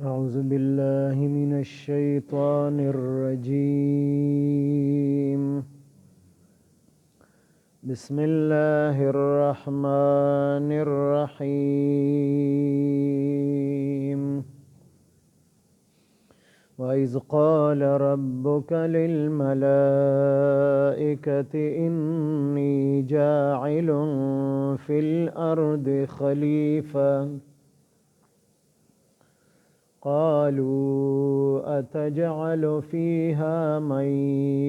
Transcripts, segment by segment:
أعوذ بالله من الشيطان الرجيم. بسم الله الرحمن الرحيم. وإذ قال ربك للملائكة إني جاعل في الأرض خليفة قالوا أتجعل فيها من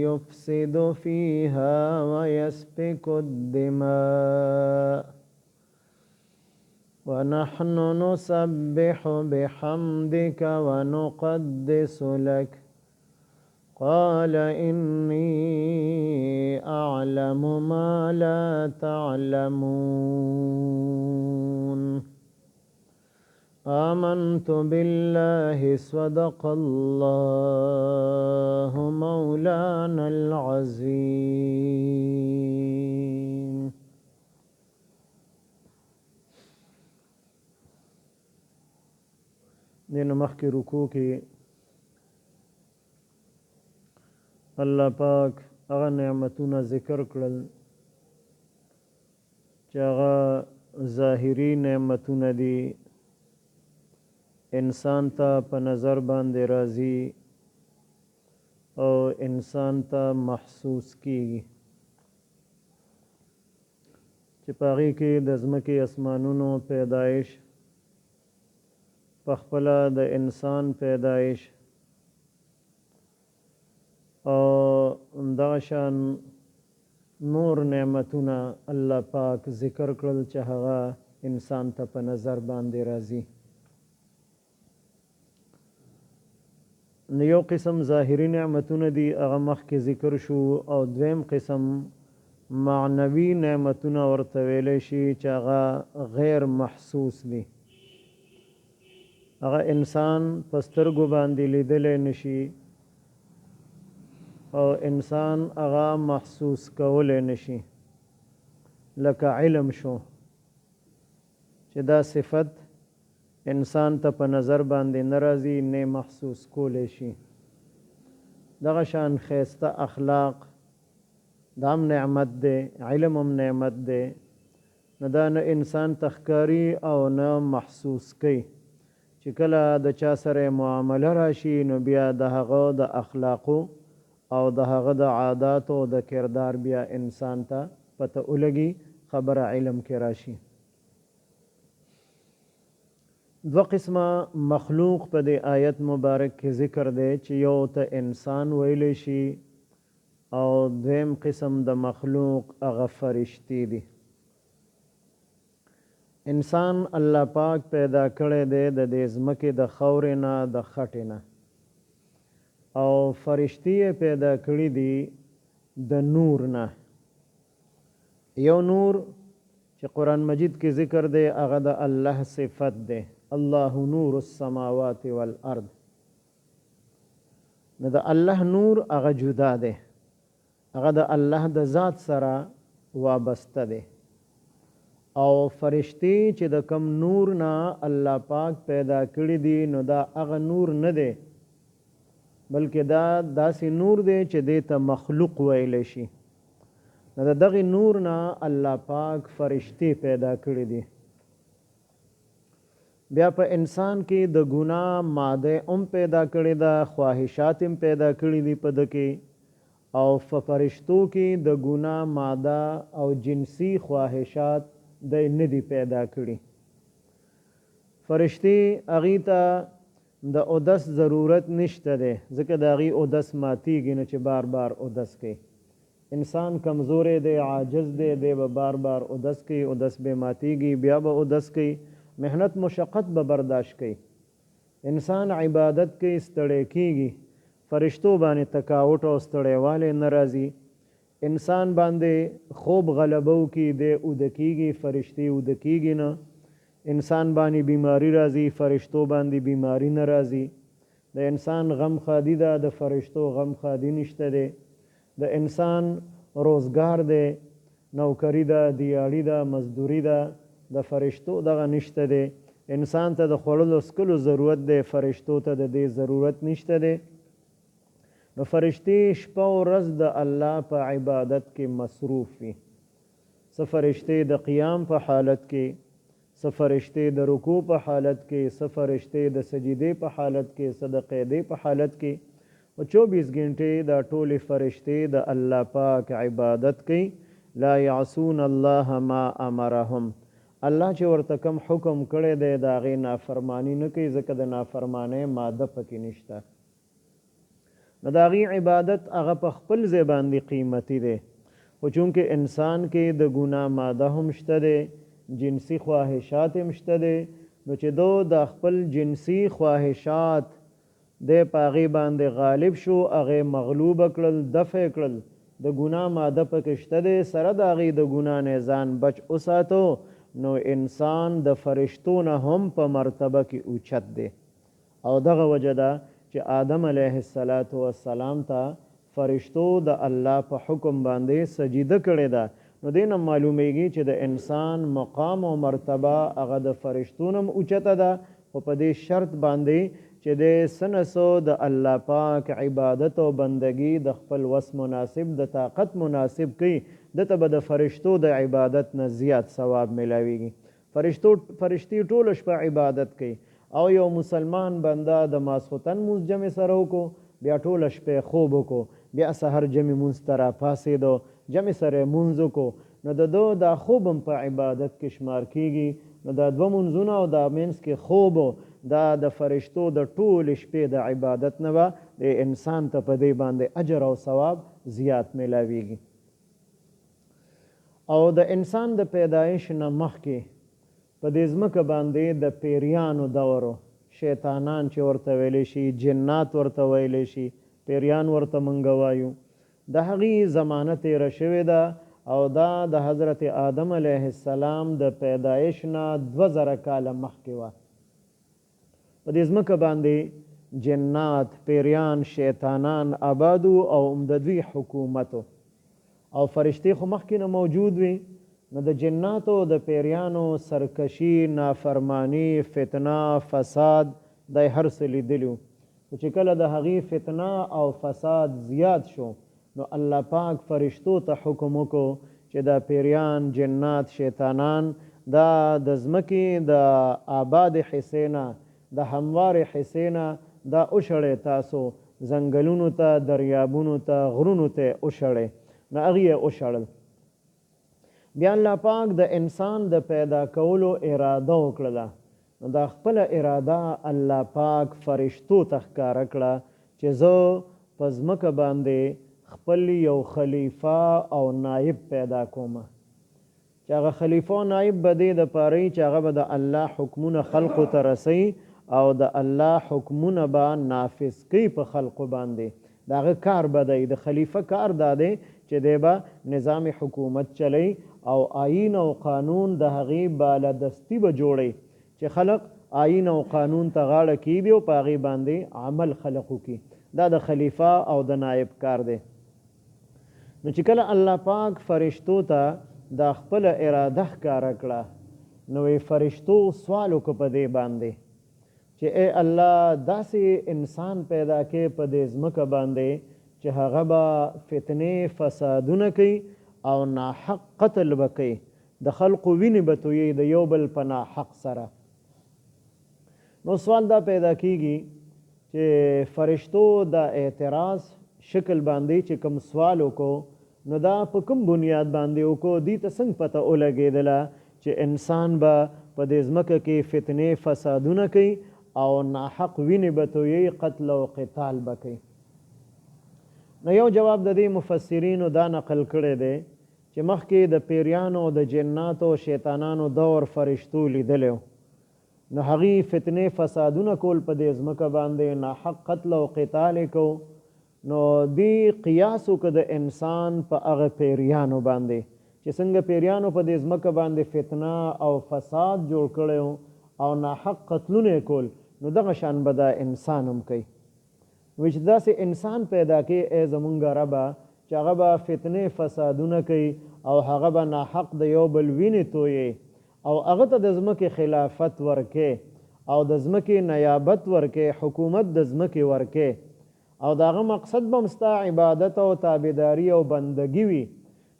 يفسد فيها ويسفك الدماء ونحن نسبح بحمدك ونقدس لك قال إني أعلم ما لا تعلمون. آمنت بالله صدق الله مولانا العظيم. دین مخی رکوع کی اللہ پاک اغا نعمتون ذکر کړل چې اغا ظاهری نعمتون دی انسان ته په نظر باندې راځي او انسان ته محسوس کیږي چې په هغې کې د ځمکې اسمانونو پیدایش په خپله د انسان پیدایش او دغه شان نور نعمتونه الله پاک ذکر کړل چې هغه انسان ته په نظر باندې راځي. یو قسم ظاهری نعمتونه دي هغه مخکې ذکر شو او دویم قسم معنوي نعمتونه ورته ویلی شي چې هغه غیر محسوس دي. هغه انسان په سترګو باندې لیدلی نشي او انسان هغه محسوس کولی نشي، لکه علم شو چې دا صفت انسان ته په نظر باندې ناراضي نه محسوس کولی شي. دغه شان ښایسته اخلاق دا هم نعمت دی، علم هم نعمت دی، نو دا نه انسان ته ښکاري او نه محسوس کوي. چې کله د چا سره معامله راشي نو بیا د هغه د اخلاقو او د هغه د عاداتو د کردار بیا انسان ته پته ولګي، خبره علم کې راشي. دو قسمه مخلوق په دې آیت مبارک کې ذکر دی چې یو ته انسان ویلی شي او دویم قسم د مخلوق هغه فرشتي دي. انسان الله پاک پیدا کړی دی د دې ځمکې د خاورې نه د خټې نه، او فرشتي پیدا کړي دي د نور نه. یو نور چې قرآن مجید کې ذکر دی هغه د الله صفت دی، الله نور السماوات والارض. نو د الله نور هغه جدا دی، هغه د الله د ذات سره وابسته دی. او فرشتي چې د کم نور نه الله پاک پیدا کړي دي نو دا هغه نور نه دی، بلکې دا داسې نور دی چې دې ته مخلوق ویلی شي. نو د دغې نور نه الله پاک فرشتي پیدا کړي دي. بیا په انسان کې د ګناه ماده هم پیدا کړي ده، خواهشات هم پیدا کړي دي په ده کې، او په فرشتو کې د ګناه ماده او جنسی خواهشات د نه دي پیدا کړي. فرشتي هغې ته د اودس ضرورت نشته دی، ځکه د هغې اودس ماتیږي نه چې بار بار اودس کوي. انسان کمزوری دی، عاجز دی، دی به بار بار اودس کوي، اودس به ماتیږي، بیا به اودس کوي، محنت مشقت به برداشت کوي. انسان عبادت کوي، ستړی کیږي، فرشتو باندې تکاوټ او ستړیوالی نه راځي. انسان باندې خوب غلبه وکړي، دی اوده کیږي، فرشتي اوده کیږي نه. انسان باندې بیماری راځي، فرشتو باندې بیماری نه راځي. د انسان غم خادي ده، د فرشتو غم خادي نشته دی. د انسان روزګار دی، نوکری ده، دیاړي ده، مزدوری ده، د فرشتو دغه نشته دی. انسان ته د خوړلو څکلو ضرورت دی، فرشتو ته د دې ضرورت نشته دی. نو فرشتي شپه او ورځ د الله په عبادت کې مصروف وي. څه فرشتې د قیام په حالت کې، څه فرشتې د رکوع په حالت کې، څه فرشتې د سجدې په حالت کې، څه د قیدې په حالت کې. او 24 غنټې دا ټولې فرشتې د الله پاک عبادت کوي. لا یعصون الله ما امرهم. الله چې ورته کوم حکم کړی دی د هغې نافرماني نه کوي، ځکه د نافرمانۍ ماده پکې نشته. نو د هغې عبادت هغه په خپل ځای باندې قیمتي دی، خو چونکې انسان کې د ګناه ماده هم شته دی، جنسي خواهشات هم شته دی، نو چې دو د خپل جنسي خواهشات د په هغې باندې غالب شو، هغې مغلوبه کړل، دفع کړل، د ګناه ماده پکې شته دی، سره د هغې د ګناه نه ځان بچ وساتو، نو انسان د فرشتو نه هم په مرتبه کې اوچت دی. او دغه وجه ده چې آدم علیه السلام ته فرشتو د الله په حکم باندې سجده کړې ده. نو دې نه معلومیږي چې د انسان مقام او مرتبه هغه د فرشتو نه اوچته ده، خو په دې شرط باندې چې د سنسو د الله پاک عبادت او بندگی د خپل وس مناسب، د طاقت مناسب کوي، دته به د فرشتو د عبادت نه زیات ثواب ملاویږي. فرشتي ټوله شپه عبادت کوي، او یو مسلمان بنده د ماسخوتن مونځ جمع سره وکړو، بیا ټوله شپه خوب وکړو، بیا سحر جمع مونځ ته راپاڅېدو، جمع سره مونځ وکړو، نو د دو دا خوب هم په عبادت کې شمار کیږي. نو دا دوه مونځونه او دا منځ کې خوب دا د فرشتو د ټولې شپې د عبادت نه به د انسان ته په دې باندې اجر او ثواب زیات میلاویږي. او د انسان د پیدایش نه مخکې په دې ځمکه باندې د پیریانو دورو، شیطانان چې ورته ویلی شي، جنات ورته ویلی شي، پیریان ورته موږ وایو، د هغې زمانه تېره شوې ده. او دا د حضرت آدم علیه السلام د پیدایش نه 2000 کاله مخکې وه. په دې ځمکه باندې جنات، پیریان، شیطانان آبادو او د دوی حکومتو، او فرشتې خو مخکې نه موجود وي. نو د جناتو د پیریانو سرکشي، نافرمانی، فتنه، فساد د هر څه لیدلو. چې کله د هغې فتنه او فساد زیات شو، نو الله پاک فرشتو ته حکم وکړو چې دا پیریان، جنات، شیطانان دا د ځمکې د آباد حصې نه، د هموار حصې نه دا وشړئ، تاسو ځنګلونو ته، دریابونو ته، غرونو ته وشړئ. نو هغې یې وشړل. بیا الله پاک د انسان د پیدا کولو اراده وکړله. نو دا خپله اراده الله پاک فرشتو ته ښکاره کړه چې زه په ځمکه باندې خپل یو خلیفه او نایب پیدا کوم، چې هغه خلیفه او نایب به دې دپاره وي چې هغه به د الله حکمونه خلقو ته رسوي او د الله حکمونه به نافذ کوي په خلقو باندې. د هغه کار به دی، د خلیفه کار دا دی چې دی به نظام حکومت چلی او آیین او قانون د هغې بالادستي به جوړی، چې خلق آیین او قانون ته غاړه کیږدي او په هغې باندې عمل خلق وکړي. دا د خلیفه او د نایب کار دی. نو چې کله الله پاک فرشتو ته دا خپله اراده ښکاره کړه، نو فرشتو سوال وکړه په دې باندې چې ای الله، داسې انسان پیدا کې په دې ځمکه باندې چې هغه به فتنې فسادونه کوي او ناحق قتل به کوي، د خلقو وینې به تویي د یو بل په ناحق سره. نو سوال دا پیدا کیږي چې فرشتو دا اعتراض شکل باندې چې کوم سوال وکړو، نو دا په کوم بنیاد باندې وکړو؟ دې ته څنګه پته ولګېدله چې انسان به په دې ځمکه کې فتنې فسادونه کوي او ناحق وینې به تویي، قتل او قتال به کوي؟ نو یو جواب د دې مفسرینو دا نقل کړی دی چې مخکې د پیریانو، د جناتو، شیطانانو دور فرشتو لیدلی، نو هغې فتنې فسادونه کول په دې ځمکه باندې، ناحق قتل او قتال یې کو. نو دې قیاس وکړه د انسان په هغه پیریانو باندې چې څنګه پیریانو په دې ځمکه باندې فتنه او فساد جوړ کړی او ناحق قتلونه یې کول، نو دغه شان به دا انسان هم کوي. چې داسې انسان پیدا کوي ای زمونږ ربه چې هغه به فتنې فسادونه کوي او هغه به ناحق د یو بل وینې تویي او هغه ته د ځمکې خلافت ورکې او د ځمکې نیابت ورکې، حکومت د ځمکې ورکې، او داغه مقصد به ستا عبادت او تابعداري او بندگی وي،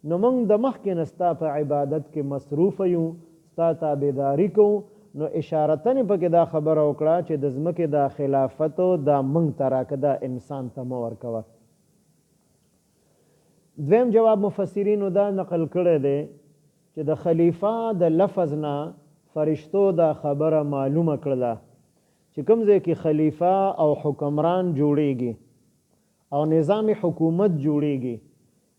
نو موږ د مخکې نه ستا په عبادت کې مصروف یو، ستا تابعداري کوو. نو اشارتن پکې دا خبره وکړه چې د ځمکې دا خلافت دا موږ ته راکړه، دا انسان ته مه ورکوه. دویم جواب مفسرینو دا نقل کړی دی چې د خلیفه د لفظ نه فرشتو دا خبره معلومه کړله چې کوم ځای کې خلیفه او حکمران جوړیږي او نظام حکومت جوړیږي،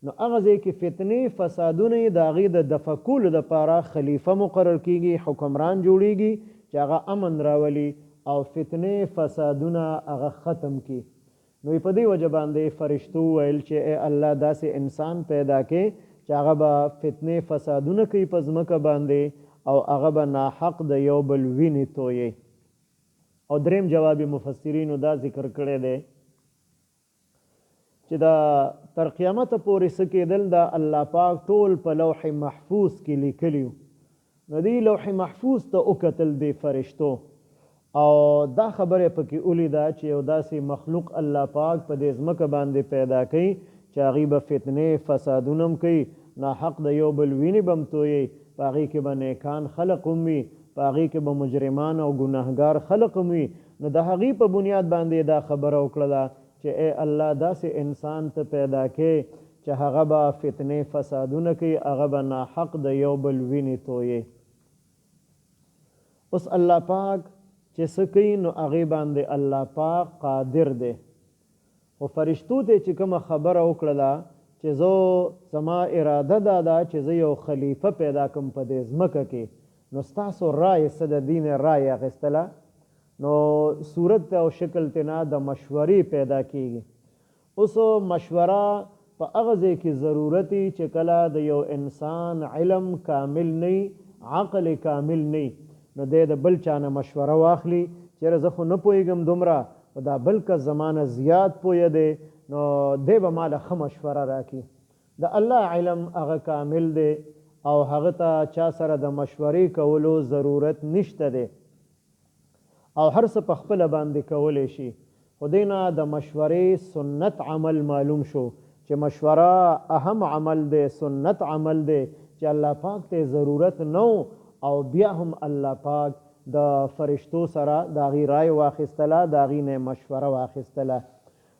نو هغه ځای کې فتنې فسادونه د هغې د دفع کولو دپاره خلیفه مقرر کیږي، حکمران جوړیږي چې هغه امن راولي او فتنې فسادونه هغه ختم کی. نو په دې وجه باندې فرشتو ویل چې ای الله داسې انسان پیدا کې چې هغه به فتنې فسادونه کوي په ځمکه باندې او هغه به ناحق د یو بل وینې تویي. او دریم جواب مفسرینو دا ذکر کړی دی چې دا تر قیامت پورې څه کېدل دا الله پاک ټول په لوح محفوظ کې لیکلي، نو دې لوح محفوظ ته وکتل دی فرشتو او دا خبره پکې ولیده چې یو داسې مخلوق الله پاک په دې ځمکه باندې پیدا کوي چې هغې به فتنې فسادونه هم کوي، ناحق د یو بل وینې به هم تویي، په هغې کې به نیکان خلق هم وي، په هغې کې به مجرمان او ګناهګار خلق هم وي. نو د هغې په بنیاد باندې دا خبره وکړله چې ای الله داسې انسان ته پیدا کې چې هغه به فتنې فسادونه کوي، هغه به ناحق د یو بل وینې تویي. اوس الله پاک چې څه کوي نو هغې باندې الله پاک قادر دی. خو فرشتو ته چې کومه خبره وکړله چې زه زما اراده دا ده چې زه یو خلیفه پیدا کړم په دې ځمکه کې، نو ستاسو رایې څه د دین رایې اخیستله، نو صورت او شکل تینا د مشورې پیدا کیږي. اوس مشوره په هغه ځای کې ضرورتي چې کله د یو انسان علم کامل نه، عقل کامل نه، نو دی د بل چا نه مشوره واخلي چېرې زه خو نه پوهېږم دومره، او دا بل کس زمانه زیات پوهه دی، نو دی به ماله ښه مشوره راکړي. د الله علم هغه کامل دی او هغه ته چا سره د مشورې کولو ضرورت نشته دی او هر څه په خپله باندې کولی شي. خو دی نه د مشورې سنت عمل معلوم شو چې مشوره اهم عمل دی، سنت عمل دی چې الله پاک ته ضرورت نو، او بیا هم الله پاک د فرشتو سره د هغې رای واخیستله، د هغې نه مشوره واخیستله.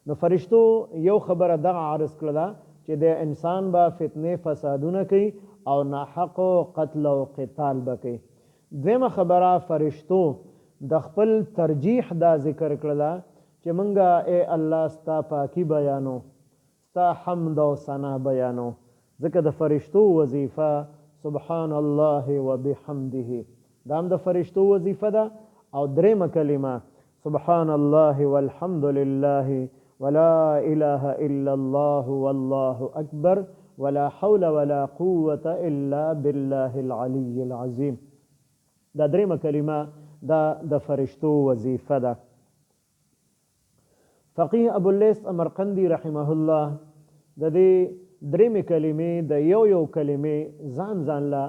نو فرشتو یو خبره دغه عرض کړله چې د انسان به فتنې فسادونه کوي او ناحق قتل او قتال به کوي. دویمه خبره فرشتو د خپل ترجیح دا ذکر کړله چې مونږه ای الله ستا پاکي بیانو، ستا حمد او ثنا بیانو، ځکه د فرشتو وظیفه سبحان الله وبحمده دا هم د فرشتو وظیفه ده. او درېمه کلمه سبحان الله والحمد لله ولا اله الا الله والله اکبر ولا حول ولا قوة الا بالله العلي العظیم، دا درېمه کلمه دا د فرشتو وظیفه ده. فقیه ابواللیث امرقندي رحمه الله د دې درېمې کلمې د یو کلمې ځان له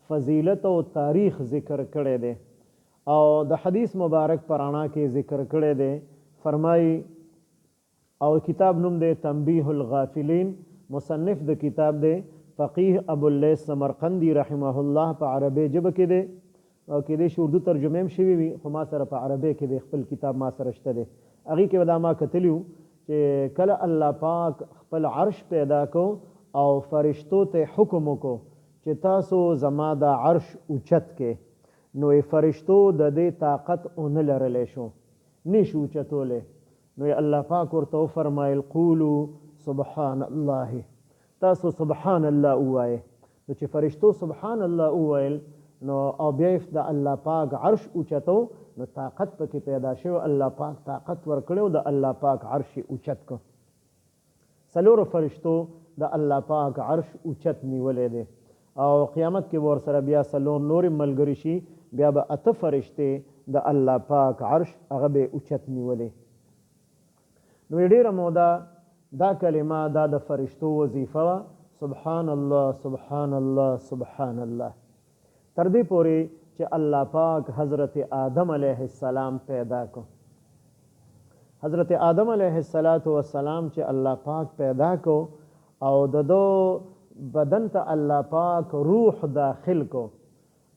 فضیلت او تاریخ ذکر کړی دی او د حدیث مبارک پرانا کې ذکر کړی دی. فرمایي او کتاب نوم دی تنبیه الغافلین، مصنف د کتاب دی فقیه ابواللیث سمرقندي رحمه الله، په عربي ژبه کې دی او کېدای شي اردو ترجمه هم شوي وي، خو ما سره په عربي کې دی، خپل کتاب ما سره شته دی. هغې کې به دا ما کتلي وو چې کله الله پاک خپل عرش پیدا کو او فرشتو ته حکم وکړو چې تاسو زما د عرش اوچت کې، نو فرشتو د دې طاقت ونه لرلی شو، نشو اوچتولی. نو الله پاک ورته وفرمایل قولو سبحان الله، تاسو سبحان الله ووایئ. نو چې فرشتو سبحان الله وویل نو او بیا د الله پاک عرش اوچتو، نو طاقت پکې پیدا شو، الله پاک طاقت ورکړو، د الله پاک عرش اوچت کو. څلورو فرشتو د الله پاک عرش اوچت نیولې دی او قیامت کې ور سره بیا څلور نور ملګری شي، بیا به اته فرشتې د الله پاک عرش هغه به اوچت نیولې. نو ډیره موده دا کلمه دا د فرشتو وظیفه وه، سبحان الله سبحان الله سبحان الله. تر دې پورې چې الله پاک حضرت آدم علیه السلام پیدا کو. حضرت آدم علیه السلام چې الله پاک پیدا کو او دو بدن ته الله پاک روح داخل کو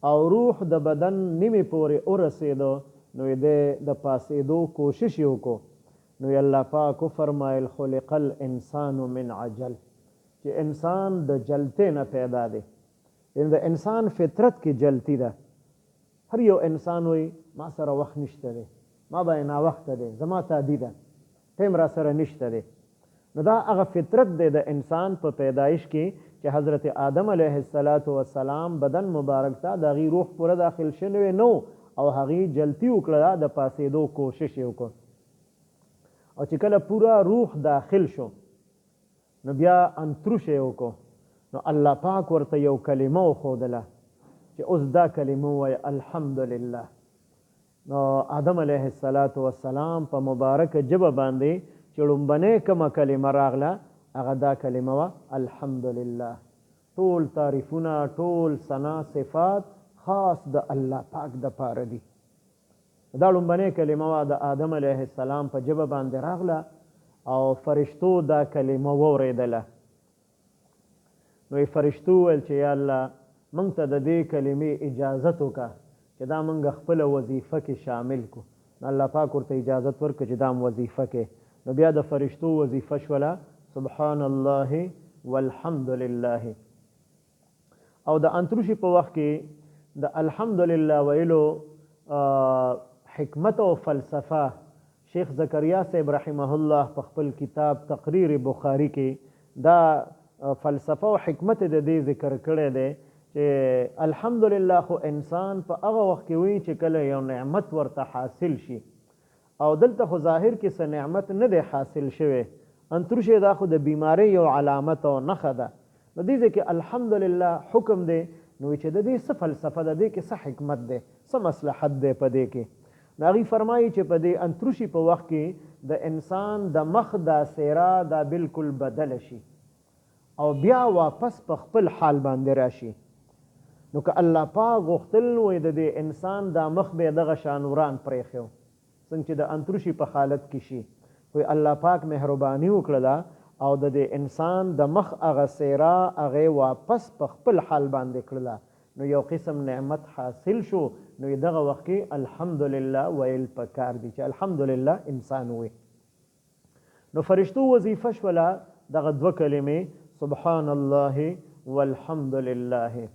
او روح د بدن نیمه پورې ورسېدو، نو دې د پاسېدو کوشش وکړو. نو الله پاک فرمایل خلق الانسان من عجل، چې انسان د جلتې نه پیدا دی. د انسان فطرت کې جلتی ده. هر یو انسان وي ما سره وخت نشته دی، ما به ناوخته دی، زما تعدی ده، ټیم را سره نشته دی. نو دا هغه فطرت دی د انسان په پیدایش کې چې حضرت آدم علیه السلام بدن مبارک ته د هغې روح پوره داخل شوی نو او هغې جلتی وکړه، د پاسېدو کوشش یې وکړ. او چې کله پوره روح داخل شو نو بیا انتروش یې وکړو. نو الله پاک ورته یو کلمه وښودله چې اوس دا کلمه ووایه الحمدلله. نو آدم علیه السلام په مبارکه ژبه باندې چې لومبنۍ کومه کلمه راغله هغه دا کلمه وه الحمدلله. ټول تعریفونه، ټول ثنا صفات خاص د الله پاک دپاره دي. دا لومبنۍ کلمه وه د آدم علیه السلام په ژبه باندې راغله او فرشتو دا کلمه واورېدله. نو فرشتو ویل چې یا الله موږ ته د دې کلمې اجازت وکړه چې دا موږ خپله وظیفه کې شامل کړو. الله پاک ورته اجازت ورکړه چې دا وظیفه کې. نو بیا د فرشتو وظیفه شوله سبحان الله والحمد لله. او د انتروشي په وخت کې د الحمدلله ویلو حکمت او فلسفه شیخ زکریا صاحب رحمه الله په خپل کتاب تقریر بخاری کې دا فلسفه او حکمت د دې ذکر کړی دی چې الحمدلله خو انسان په هغه وخت کې وایي چې کله یو نعمت ورته حاصل شي، او دلته خو ظاهر کې څه نعمت نه دی حاصل شوی، انتروشه دا خو د بیماری یو علامت او نښه ده. نو دې ځای کې الحمدلله حکم دی. نو چې د دې څه فلسفه ده، دې کې څه حکمت دی، څه مصلحت دی په دې کې. نو هغوی فرمایي چې په دې انتروشي په وخت کې د انسان د مخ دا څیره دا بالکل بدله شي او بیا واپس په خپل حال باندې راشي. نو که الله پاک غوښتل وای د دې انسان دا مخ به دغه شان وران پرېښی و څنګه چې د انتروشي په حالت کې شي، خو الله پاک مهرباني وکړله او د دې انسان د مخ هغه څیره هغې واپس په خپل حال باندې کړله. نو یو قسم نعمت حاصل شو. نو دغه وخت کې الحمدلله ویل پکار دي چې الحمدلله انسان وي. نو فرشتو وظیفه شوله دغه دوه کلمې سبحان الله والحمد لله.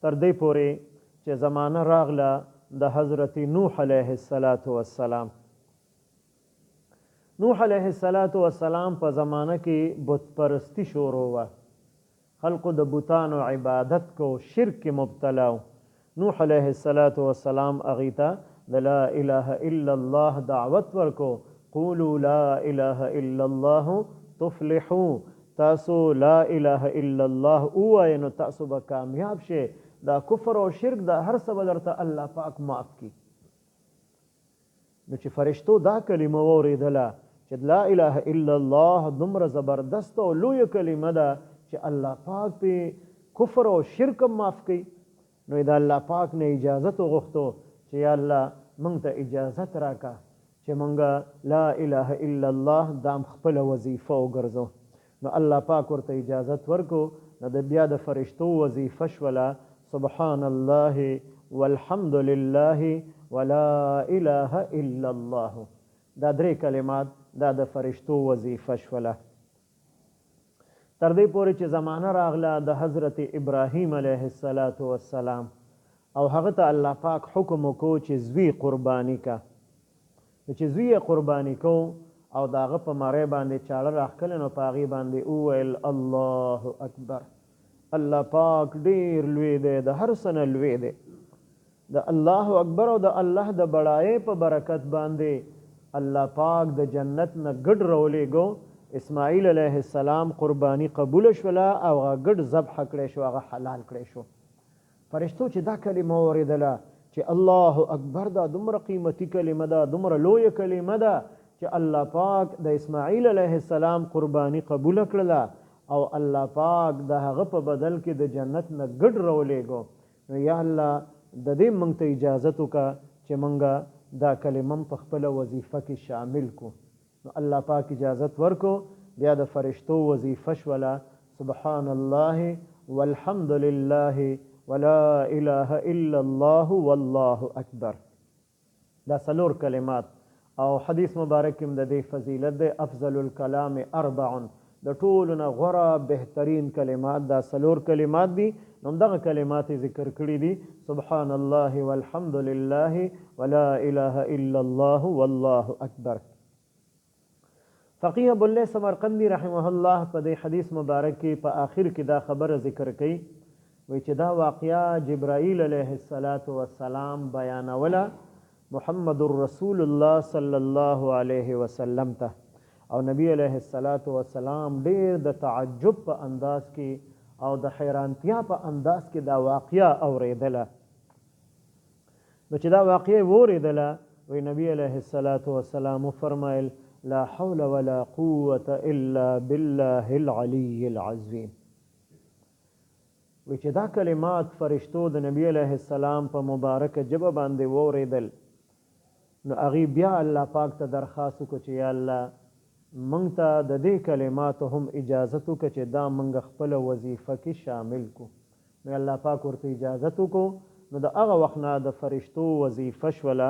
تر دې پورې چې زمانه راغله د حضرت نوح علیه السلام. نوح علیه السلام په زمانه کې بت پرستی شروع وه. خلقو د بوتانو عبادت کو، شرک کې مبتلا و. نوح علیه السلام هغې ته د لا اله الا الله دعوت ورکو. قولوا لا اله الا الله تفلحوا، تاسو لا اله الا الله ووایئ نو تاسو به کامیاب شئ. دا کفر او شرک دا هر څه به درته الله پاک معاف کړي. نو چې فرشتو دا کلمه واورېدله چې لا اله الا الله دومره زبردست او لویه کلمه ده چې الله پاک پې کفر او شرک هم معاف کوي، نو د الله پاک نه اجازت وغوښتو چې یا الله موږ ته اجازت راکړه چې موږ لا اله الا الله دا خپله وظیفه وګرځو. نو الله پاک ورته اجازت ورکو. نو د بیا د فرشتو وظیفه شوله سبحان الله والحمد لله ولا اله الا الله. دا درې کلمات دا د فرشتو وظیفه شوله. تر دې پورې چې زمانه راغله د حضرت ابراهیم علیه السلام او هغه ته الله پاک حکم وکړو چې زوی قرباني کا. چې زوی یې قرباني کو او د هغه په مری باندې چاړه راښکله، نو په هغې باندې وویل الله اکبر. الله پاک ډېر لوی دی، د هر څه نه لوی دی. د الله اکبر او د الله د بړایۍ په برکت باندې الله پاک د جنت نه ګډ راولېږو. اسماعیل علیه السلام قرباني قبوله شوله او هغه ګډ ذبح کړی شو، هغه حلال کړی شو. فرشتو چې دا کلمه واورېدله چې الله اکبر دا دومره قیمتي کلمه ده، دومره لویه کلمه ده چې الله پاک د اسماعیل علیه السلام قرباني قبوله کړله او الله پاک د هغه په بدل کې د جنت نه ګډ راولېږو. نو یا الله د دې موږ ته اجازت وکړه چې موږ دا کلمه په خپله وظیفه کې شامل کو. نو الله پاک اجازت ورکو. بیا د فرشتو وظیفه شوله سبحان الله والحمد لله ولا اله الا الله والله اکبر. دا څلور کلمات او حدیث مبارک کې د دې فضیلت دی افضل الکلام اربع، د ټولو نه غوره بهترین کلمات دا څلور کلمات دي. نو دغه کلمات ذکر کړي دي سبحان الله والحمد لله ولا اله الا الله والله اکبر. فقیه ابو الله سمرقندی رحمه الله په دې حدیث مبارک کې په آخر کې دا خبره ذکر کړي وی چې دا واقعیا جبرائیل علیه السلام بیانوله محمد رسول الله صلی الله علیه وسلم ته، او نبی علیه السلام ډیر د تعجب په انداز کې او د حیرانتیا په انداز کې دا واقعیا اوریدله. نو چې دا واقعیا اوریدله وی نبی علیه السلام فرمایل لا حول ولا قوة الا بالله العلی العظیم. وی چې دا کلمات فرشتو د نبی علیه السلام په مبارکه ژبه باندې واوریدل، نو هغې بیا الله پاک ته درخواست وکړو چې یا الله موږ ته د دې کلماتو هم اجازت وکړه چې دا موږ خپله وظیفه کې شامل کو. نو الله پاک ورته اجازت وکړو. نو د هغه وخت نه د فرشتو وظیفه شوله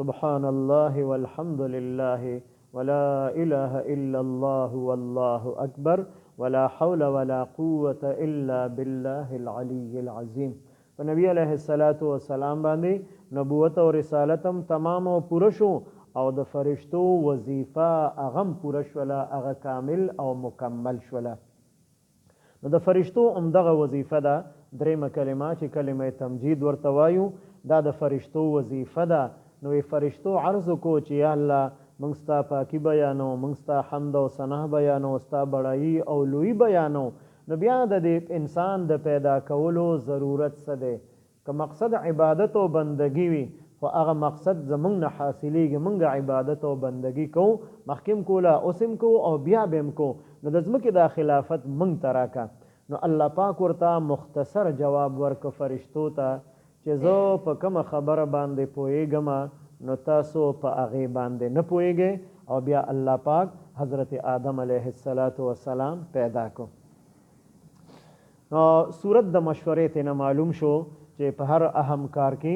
سبحان الله والحمد لله ولا اله الا الله والله اکبر ولا حول ولا قوة الا بالله العلی العظیم. په نبی علیه السلام باندې نبوت او رسالت هم تمام او پوره شو او د فرشتو وظیفه هغه پوره شوله، هغه کامل او مکمل شوله. نو د فرشتو همدغه وظیفه ده درېیمه کلمه چې کلمه تمجید ورته وایو، دا د فرشتو وظیفه ده. نو فرشتو عرض وکړو چې یا الله موږ ستا پاکي بیانو، موږ ستا حمد او ثنا بیانو، ستا بړایي او لوی بیانو. نو بیا د دې انسان د پیدا کولو ضرورت څه دی؟ که مقصد عبادت او بندگی وي خو هغه مقصد زمونږ نه حاصلیږي، موږ عبادت او بندگی کوو، مخکې کوله اوسم کوو او بیا به هم کوو. نو د ځمکې دا خلافت موږ ته راکړه. نو الله پاک ورته مختصر جواب ورکړه فرشتو ته چې زه په کومه خبره باندې پوهیږم نو تاسو په هغې باندې نه پوهیږئ. او بیا الله پاک حضرت آدم علیه السلام پیدا کو. صورت د مشورې ته نه معلوم شو چې په هر اهم کار کې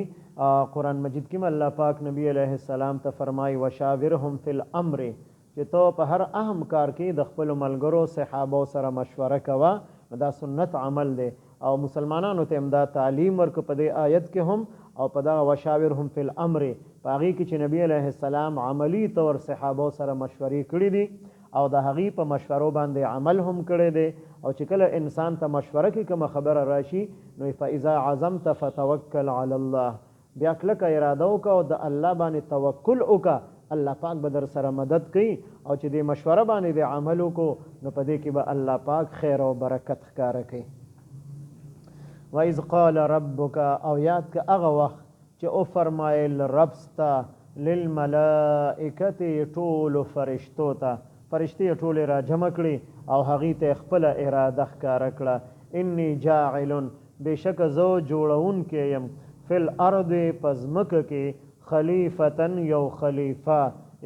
قرآن مجید کې الله پاک نبی علیه السلام ته فرمایي وشاورهم فی الامر، چې تو په هر اهم کار کې د خپل ملګرو صحابو سره مشوره کوه. دا سنت عمل دی او مسلمانانو ته هم دا تعلیم ورکړه په دې آیت کې هم او په دا وشاورهم فی الامر په هغې کې چې نبی علیه السلام عملی طور صحابو سره مشورې کړي دي او د هغې په مشورو باندې عمل هم کړی دی. او چې کله انسان ته مشوره کې کومه خبره راشي نو فاذا عزمت فتوکل علی الله، بیا کلکه اراده وکړه او د الله باندې توکل وکړه، الله پاک به در سره مدد کوي. او چې د مشوره باندې د عمل وکړو نو په دې کې به الله پاک خیر او برکت ښکاره کوي. وَإِذْ قَالَ رَبُّكَ، او یاد که هغه وخت چې او فرمایل رب ستا للملائکة ټولو فرشتو ته، فرشتې ټولې را جمع کړي او هغې ته خپله اراده ښکاره کړه انی جاعل، بېشکه زه جوړونکی یم فی الارض په ځمکه کې خلیفتن یو خلیفه،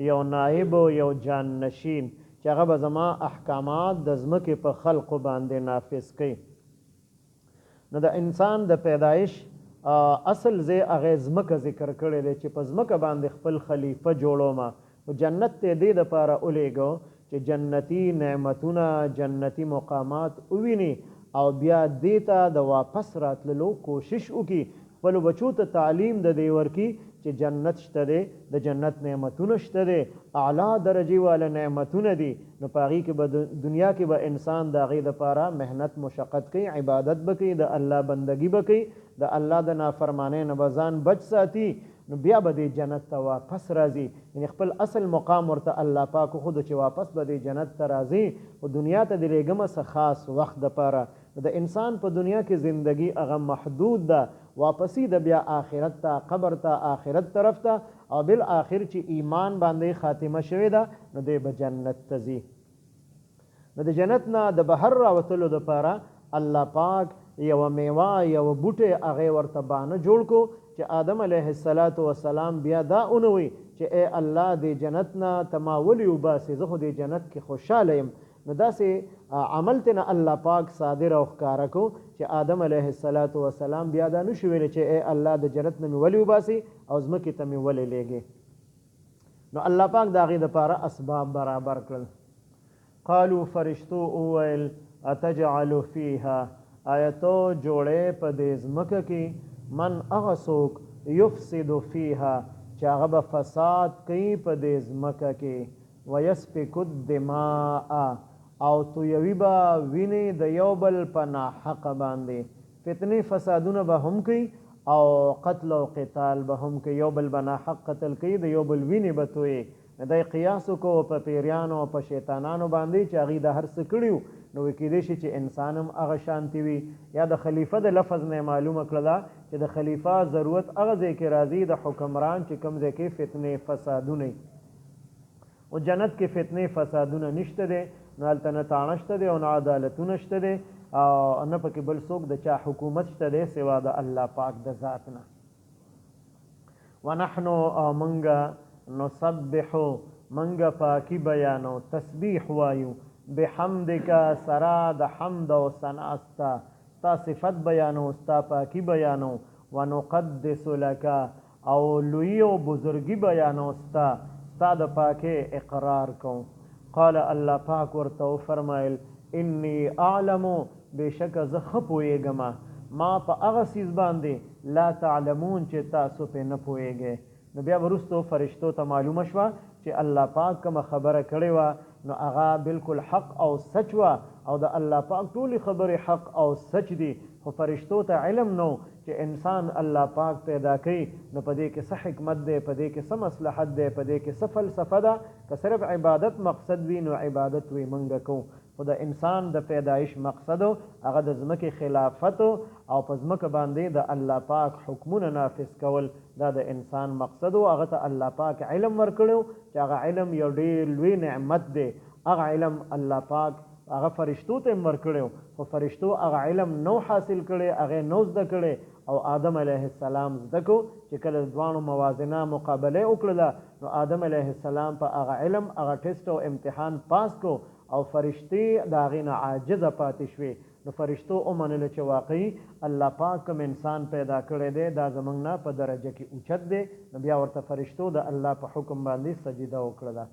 یو نائب یو جانشین چې هغه به زما احکامات د ځمکې په خلقو باندې نافذ کوي. نو د انسان د پیدایش اصل ځای هغې ځمکه ذکر کړی دی چې په ځمکه باندې خپل خلیفه جوړومه. جنت ته دې دپاره ولیږو چې جنتی نعمتونه جنتی مقامات وویني او بیا دې ته د واپس راتللو کوشش وکړي، خپلو بچو ته تعلیم د دې ورکړي چې جنت شته دی، د جنت نعمتونه شته دی، اعلی درجې والا نعمتونه دي. نو په هغې کې به دنیا کې به انسان د هغې دپاره محنت مشقت کوي، عبادت به کوي، د الله بندګي به کوي، د الله د نافرمانۍ نه به ځان بچ ساتي. نو بیا به دې جنت ته واپس راځي، یعنې خپل اصل مقام ورته الله پاک خود چې واپس به دې جنت ته راځي. او دنیا ته د لېږمه څه خاص وخت دپاره. د انسان په دنیا کې زندگی هغه محدود ده، واپسی د بیا آخرت ته، قبر ته، آخرت طرف ته، او بالآخر چې ایمان باندې خاتمه شوې ده نو دی به جنت ته ځي. نو د جنت نه د بهر راوتلو دپاره الله پاک یو میوه یو بوټی هغه ورته بانه جوړ کو چې آدم علیه السلام بیا دا اونوي چې ای الله دې جنت نه تما ولي وباسې زه خو دې جنت کې خوشحاله یم نو داسې عمل ته نه الله پاک صادر او ښکاره کو چې آدم علیه السلام بیا دا نشي ویلی چې ای الله د جنت نه مې ولي وباسې او ځمکې ته مې ولې لیږې نو الله پاک د هغې دپاره اسباب برابر کړل قالو فرشتو وویل اتجعل فیها آیا تو جوړې په دې ځمکه کې من هغه څوک یفسد فیها چې هغه به فساد کوي په دې ځمکه کې ویسفک الدماء او تویوي به وینې د یو بل په ناحقه باندې فتنې فسادونه به هم کوي او قتل او قتال به هم کوي یو بل به ناحق قتل کوي د یو بل وینې به تویي دی قیاس وکړو په پیریانو او په شیطانانو باندې چې هغوی د هر څه کړي نو کېدای شي چې انسان هم هغه شانتي وي یا د خلیفه د لفظ نه معلومه کړله چې د خلیفه ضرورت هغه ځای کې راځي د حکمران چې کوم ځای کې فتنې فسادونه او جنت کې فتنې فسادونه نشته دی نو هلته نه تاڼه شته دی او نه عدالتونه شته دی او نه پکې بل څوک د چا حکومت شته دی سوا د الله پاک د ذات نه ونحنو او منګه نسبحو منګه پاکي بیانو تسبیح وایو بحمدک سرا د حمد او ثنا ستا صفت بیانو ستا پاکي بیانو ونقدس لک او لوی او بزرګي بیانو ستا د پاکي اقرار کوم قال الله پاک ورته فرمایل انی اعلم بشک زه ښه پوهېږم ما په هغه څیز باندې لا تعلمون چې تاسو پې نه پوهېږئ نو بیا وروستو فرشتو ته معلومه شوه چې الله پاک کومه خبره کړې وه نو هغه بالکل حق او سچ وه او د الله پاک ټولې خبرې حق او سچ دي خو فرشتو ته علم نو چې انسان الله پاک پیدا کوي نو په دې کې څه حکمت دی په دې کې څه مصلحت دی په دې کې څه فلسفه ده که صرف عبادت مقصد وي نو عبادت وي منګه کوو خو د انسان د پیدایش مقصد هغه د ځمکې خلافت او په ځمکه باندې د الله پاک حکمونه نافذ کول دا د انسان مقصد هغه ته الله پاک علم ورکړو چې هغه علم یو ډېر لوی نعمت دی هغه علم الله پاک هغه فرشتو ته ورکړو خو فرشتو هغه علم نو حاصل کړي هغه نو زده کړي او آدم علیه السلام زده کو چې کله دوانو موازنه مقابله وکړله نو آدم علیه السلام په هغه علم هغه ټیسټ او امتحان پاس کو او فرشتي د هغې نه عاجزه پاتې شوې نو فرشتو ومنله چې واقعي الله پاک کوم انسان پیدا کړی دی دا زموږ نه په درجه کې اوچت دی نو بیا ورته فرشتو د الله په حکم باندې سجده وکړله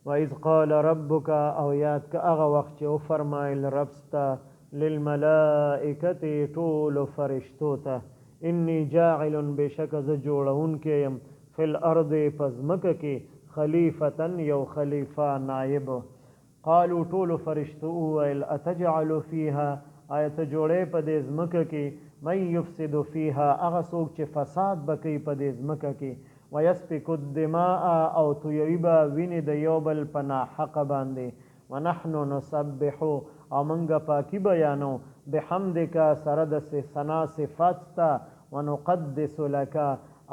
وإذ قال ربک او یاد که هغه وخت چې وفرمایل رب ستا للملائکة ټولو فرشتو ته انی جاعل بشک زه جوړونکی یم فی الارض په ځمکه کې خلیفتن یو خلیفه نائب قالو ټولو فرشتو وویل اتجعل فیها آیا ته جوړې په دې ځمکه کې من یفسد فیها هغه څوک چې فساد به کوي په دې ځمکه کې ویسفک الدماء او تویوي به وینې د یو بل په ناحقه باندې ونحنو نسبحو او منګه پاکي بیانو بحمدک سره د ثنا صفات ستا ونقدس لک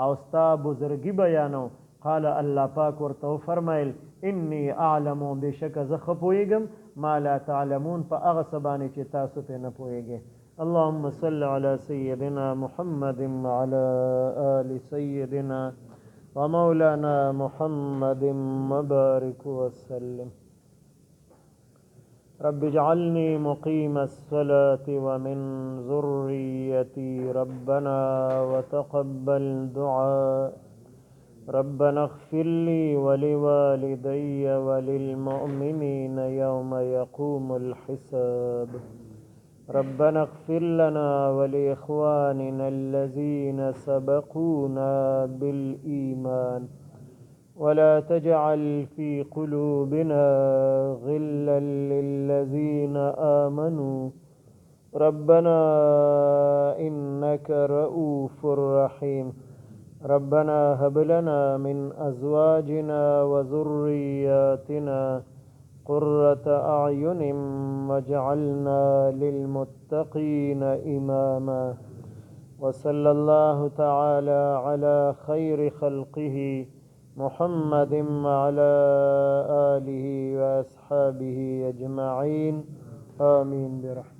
او ستا بزرګي بیانو قال الله پاک ورته فرمایل انی اعلم بشک زه ښه پوهېږم ما لا تعلمون په هغه څه باندې چې تاسو پې نه پوهېږئ اللهم صل على سيدنا محمد وعلى آل سيدنا ومولانا محمد وبارك وسلم رب اجعلني مقيم الصلاة ومن ذريتي ربنا وتقبل دعاء ربنا اغفر لي ولوالدي وللمؤمنين يوم يقوم الحساب ربنا اغفر لنا ولإخواننا الذين سبقونا بالإيمان ولا تجعل في قلوبنا غلا للذين آمنوا ربنا إنك رؤوف رحيم ربنا هب لنا من أزواجنا وذرياتنا قرة أعين واجعلنا للمتقين إماما وصلى الله تعالى على خير خلقه محمد وعلى آله وأصحابه أجمعين آمين برحمته.